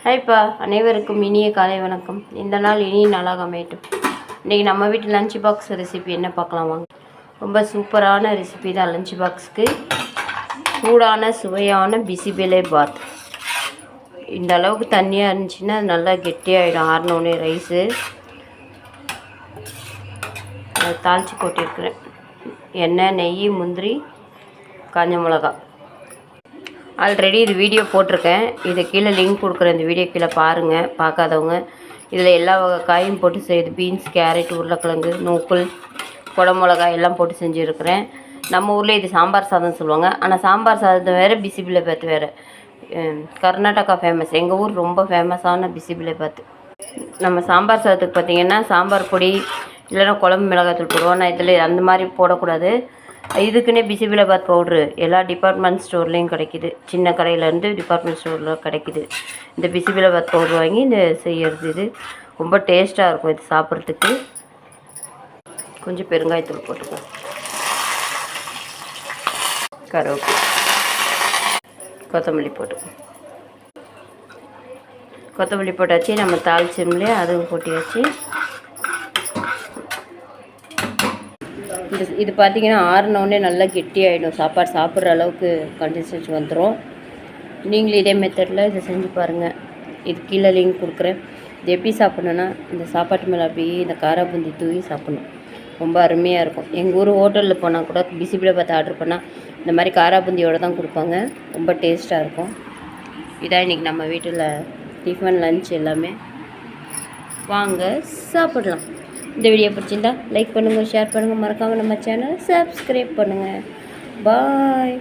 ஹாய்ப்பா, அனைவருக்கும் இனிய காலை வணக்கம். இந்த நாள் இனிய நாளாக அமையட்டும். இன்றைக்கி நம்ம வீட்டு லஞ்ச் பாக்ஸ் ரெசிபி என்ன பார்க்கலாம் வாங்க. ரொம்ப சூப்பரான ரெசிபி தான். லஞ்ச் பாக்ஸுக்கு சூடான சுவையான பிசிபெலே பாத். இந்த அளவுக்கு தண்ணியாக இருந்துச்சுன்னா நல்லா கெட்டியாகிடும். ஆறினோடனே ரைஸு அதை தாளித்து கொட்டியிருக்கிறேன். எண்ணெய், நெய், முந்திரி, காஞ்ச மிளகா. ஆல்ரெடி இது வீடியோ போட்டிருக்கேன். இது கீழே லிங்க் கொடுக்குறேன். இந்த வீடியோ கீழே பாருங்கள், பார்க்காதவங்க. இதில் எல்லா வகை காயும் போட்டு செய்யுது. பீன்ஸ், கேரட், உருளைக்கிழங்கு, நூக்கல், குடமிளகாய் எல்லாம் போட்டு செஞ்சுருக்கிறேன். நம்ம ஊரில் இது சாம்பார் சாதம் சொல்லுவாங்க. ஆனால் சாம்பார் சாதத்தை வேறு, பிசிபிளை பாத்து வேறு. கர்நாடகா ஃபேமஸ். எங்கள் ஊர் ரொம்ப ஃபேமஸான பிசிபிளை பாத்து. நம்ம சாம்பார் சாதத்துக்கு பார்த்திங்கன்னா சாம்பார் பொடி இல்லைன்னா குழம்பு மிளகாத்தூள் போடுவோம். ஆனால் இதில் அந்த மாதிரி போடக்கூடாது. இதுக்குன்னே பிசிபிளை பாத் பவுட்ரு எல்லா டிபார்ட்மெண்ட் ஸ்டோர்லேயும் கிடைக்கிது. சின்ன கடையிலேருந்து டிபார்ட்மெண்ட் ஸ்டோரில் கிடைக்கிது. இந்த பிசிபிளை பாத் பவுட்ரு வாங்கி இந்த செய்கிறது. இது ரொம்ப டேஸ்ட்டாக இருக்கும். இது சாப்பிட்றதுக்கு. கொஞ்சம் பெருங்காயத்தூள் போட்டுக்கோங்க. கருவேப்பிலை, கொத்தமல்லி போட்டுக்கோங்க. கொத்தமல்லி போட்டாச்சு. நம்ம தாளிச்சோம்லையே அதுவும் போட்டியாச்சு. இது பார்த்திங்கன்னா ஆறினோடனே நல்லா கெட்டியாகிடும். சாப்பாடு சாப்பிட்ற அளவுக்கு கன்சிஸ்டன்சி வந்துடும். நீங்களும் இதே மெத்தடில் இதை செஞ்சு பாருங்கள். இது கீழே லிங்க் கொடுக்குறேன். இது எப்படி சாப்பிட்ணுன்னா, இந்த சாப்பாட்டு மேலே அப்படியே இந்த காரா பூந்தி தூவி சாப்பிட்ணும். ரொம்ப அருமையாக இருக்கும். எங்கள் ஊர் ஹோட்டலில் போனால் கூட பிசிபிளை பார்த்து ஆர்டர் பண்ணால் இந்த மாதிரி காரா பூந்தியோடு தான் கொடுப்பாங்க. ரொம்ப டேஸ்ட்டாக இருக்கும். இதான் இன்றைக்கி நம்ம வீட்டில் டிஃபன், லஞ்ச் எல்லாமே. வாங்க சாப்பிடலாம். இந்த வீடியோ பிடிச்சிருந்தா லைக் பண்ணுங்கள், ஷேர் பண்ணுங்கள், மறக்காமல் நம்ம சேனலை சப்ஸ்கிரைப் பண்ணுங்கள். பாய்.